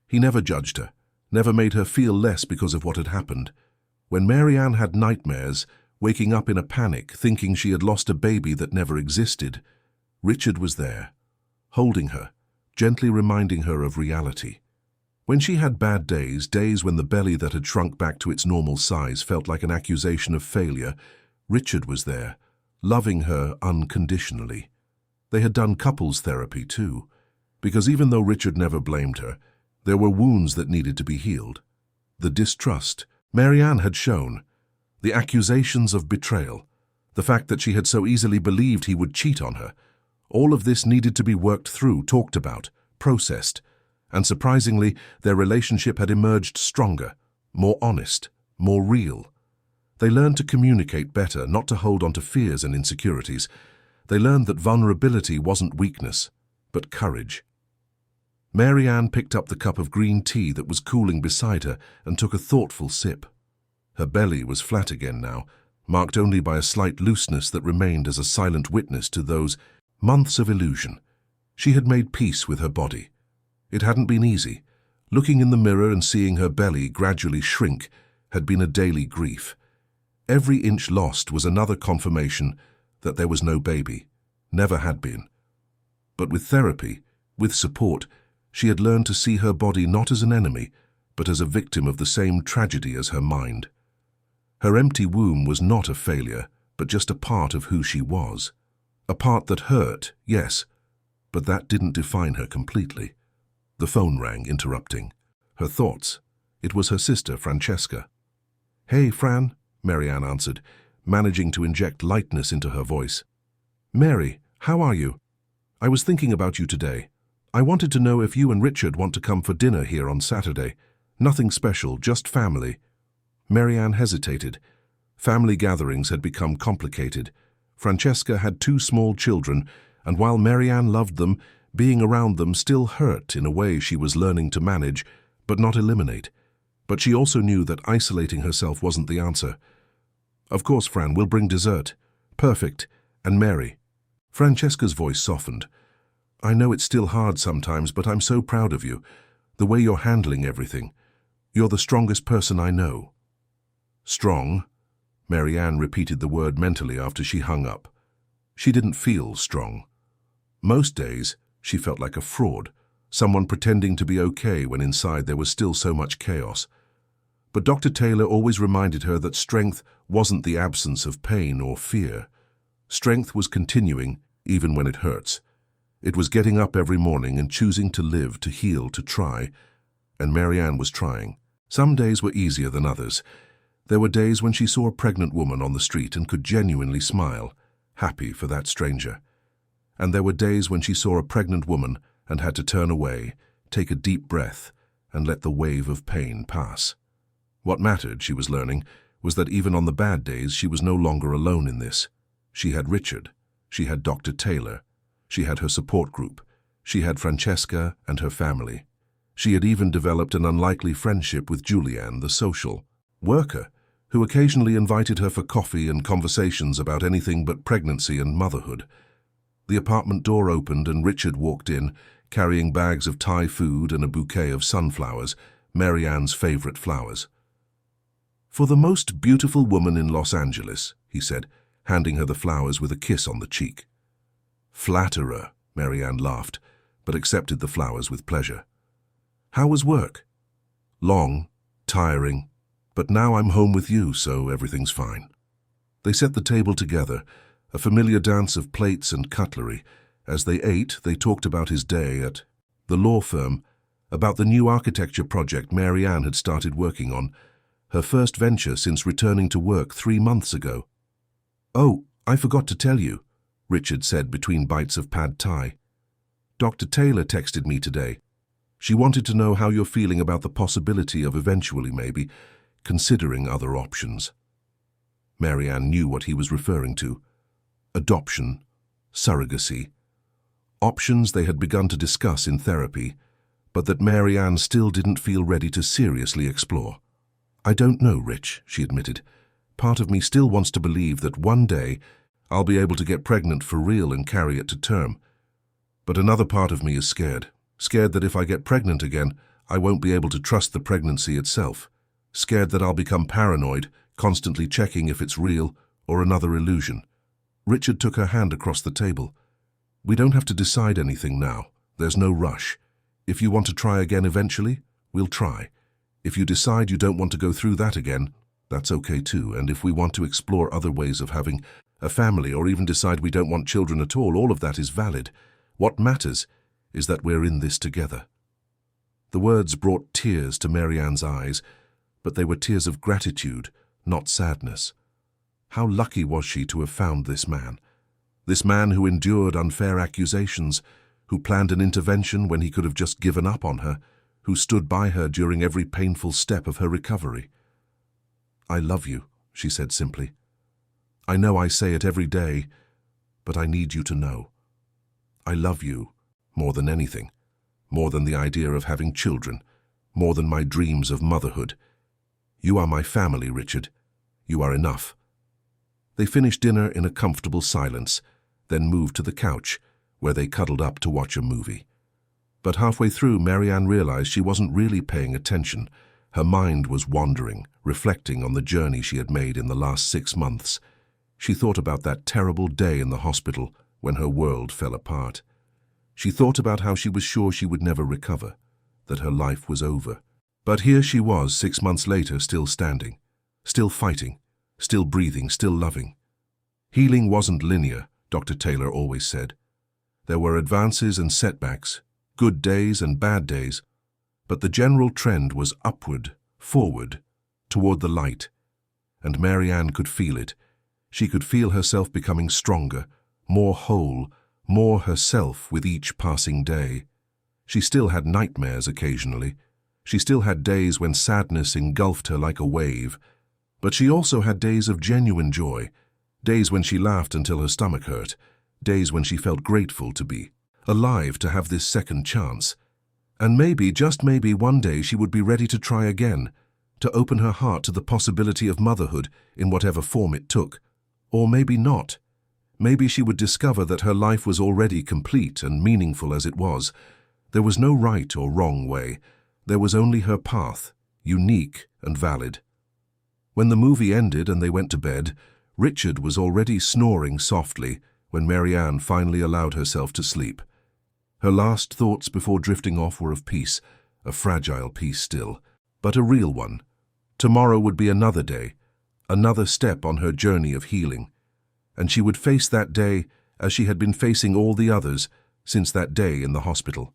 He never judged her, never made her feel less because of what had happened. When Marianne had nightmares, waking up in a panic, thinking she had lost a baby that never existed, Richard was there, holding her, gently reminding her of reality. When she had bad days, days when the belly that had shrunk back to its normal size felt like an accusation of failure, Richard was there, loving her unconditionally. They had done couples therapy too, because even though Richard never blamed her, there were wounds that needed to be healed. The distrust Marianne had shown, the accusations of betrayal, the fact that she had so easily believed he would cheat on her, all of this needed to be worked through, talked about, processed, and surprisingly, their relationship had emerged stronger, more honest, more real. They learned to communicate better, not to hold on to fears and insecurities. They learned that vulnerability wasn't weakness, but courage. Marianne picked up the cup of green tea that was cooling beside her and took a thoughtful sip. Her belly was flat again now, marked only by a slight looseness that remained as a silent witness to those months of illusion. She had made peace with her body. It hadn't been easy. Looking in the mirror and seeing her belly gradually shrink had been a daily grief. Every inch lost was another confirmation that there was no baby, never had been. But with therapy, with support, she had learned to see her body not as an enemy, but as a victim of the same tragedy as her mind. Her empty womb was not a failure, but just a part of who she was. A part that hurt, yes, but that didn't define her completely. The phone rang, interrupting. Her thoughts. It was her sister, Francesca. "Hey, Fran," Marianne answered, managing to inject lightness into her voice. "Mary, how are you? I was thinking about you today. I wanted to know if you and Richard want to come for dinner here on Saturday. Nothing special, just family." Marianne hesitated. Family gatherings had become complicated. Francesca had 2 small children, and while Marianne loved them, being around them still hurt in a way she was learning to manage, but not eliminate. But she also knew that isolating herself wasn't the answer. "Of course, Fran, we'll bring dessert. Perfect. And Mary." Francesca's voice softened. "I know it's still hard sometimes, but I'm so proud of you. The way you're handling everything. You're the strongest person I know." "Strong?" Marianne repeated the word mentally after she hung up. She didn't feel strong. Most days, she felt like a fraud, someone pretending to be okay when inside there was still so much chaos. But Dr. Taylor always reminded her that strength wasn't the absence of pain or fear. Strength was continuing, even when it hurts. It was getting up every morning and choosing to live, to heal, to try. And Marianne was trying. Some days were easier than others. There were days when she saw a pregnant woman on the street and could genuinely smile, happy for that stranger. And there were days when she saw a pregnant woman and had to turn away, take a deep breath, and let the wave of pain pass. What mattered, she was learning, was that even on the bad days she was no longer alone in this. She had Richard. She had Dr. Taylor. She had her support group. She had Francesca and her family. She had even developed an unlikely friendship with Julianne, the social worker, who occasionally invited her for coffee and conversations about anything but pregnancy and motherhood. The apartment door opened and Richard walked in, carrying bags of Thai food and a bouquet of sunflowers, Mary Ann's favorite flowers. "For the most beautiful woman in Los Angeles," he said, handing her the flowers with a kiss on the cheek. "Flatterer," Mary Ann laughed, but accepted the flowers with pleasure. "How was work?" "Long, tiring, but now I'm home with you, so everything's fine." They set the table together, a familiar dance of plates and cutlery. As they ate, they talked about his day at the law firm, about the new architecture project Mary Ann had started working on, her first venture since returning to work 3 months ago. "Oh, I forgot to tell you," Richard said between bites of pad thai. "Dr. Taylor texted me today. She wanted to know how you're feeling about the possibility of eventually maybe considering other options." Mary Ann knew what he was referring to. Adoption, surrogacy. Options they had begun to discuss in therapy, but that Mary Ann still didn't feel ready to seriously explore. "I don't know, Rich," she admitted. "Part of me still wants to believe that one day I'll be able to get pregnant for real and carry it to term. But another part of me is scared that if I get pregnant again, I won't be able to trust the pregnancy itself. Scared that I'll become paranoid, constantly checking if it's real or another illusion." Richard took her hand across the table. "We don't have to decide anything now. There's no rush. If you want to try again eventually, we'll try. If you decide you don't want to go through that again, that's okay too. And if we want to explore other ways of having a family or even decide we don't want children at all of that is valid. What matters is that we're in this together." The words brought tears to Mary Ann's eyes, but they were tears of gratitude, not sadness. How lucky was she to have found this man who endured unfair accusations, who planned an intervention when he could have just given up on her, who stood by her during every painful step of her recovery. "I love you," she said simply. "I know I say it every day, but I need you to know. I love you more than anything, more than the idea of having children, more than my dreams of motherhood. You are my family, Richard. You are enough." They finished dinner in a comfortable silence, then moved to the couch, where they cuddled up to watch a movie. But halfway through, Mary Ann realized she wasn't really paying attention. Her mind was wandering, reflecting on the journey she had made in the last 6 months. She thought about that terrible day in the hospital when her world fell apart. She thought about how she was sure she would never recover, that her life was over. But here she was 6 months later, still standing, still fighting, still breathing, still loving. Healing wasn't linear, Dr. Taylor always said. There were advances and setbacks, good days and bad days, but the general trend was upward, forward, toward the light. And Mary Ann could feel it. She could feel herself becoming stronger, more whole, more herself with each passing day. She still had nightmares occasionally. She still had days when sadness engulfed her like a wave. But she also had days of genuine joy, days when she laughed until her stomach hurt, days when she felt grateful to be alive, to have this second chance. And maybe, just maybe, one day she would be ready to try again, to open her heart to the possibility of motherhood in whatever form it took. Or maybe not. Maybe she would discover that her life was already complete and meaningful as it was. There was no right or wrong way. There was only her path, unique and valid. When the movie ended and they went to bed, Richard was already snoring softly when Mary Ann finally allowed herself to sleep. Her last thoughts before drifting off were of peace, a fragile peace still, but a real one. Tomorrow would be another day, another step on her journey of healing, and she would face that day as she had been facing all the others since that day in the hospital,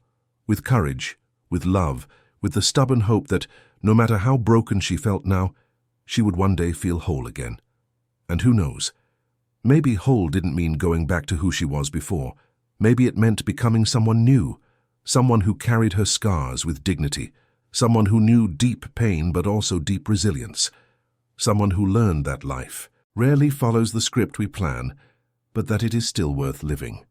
with courage, with love, with the stubborn hope that, no matter how broken she felt now, she would one day feel whole again. And who knows? Maybe whole didn't mean going back to who she was before. Maybe it meant becoming someone new, someone who carried her scars with dignity, someone who knew deep pain but also deep resilience, someone who learned that life rarely follows the script we plan, but that it is still worth living.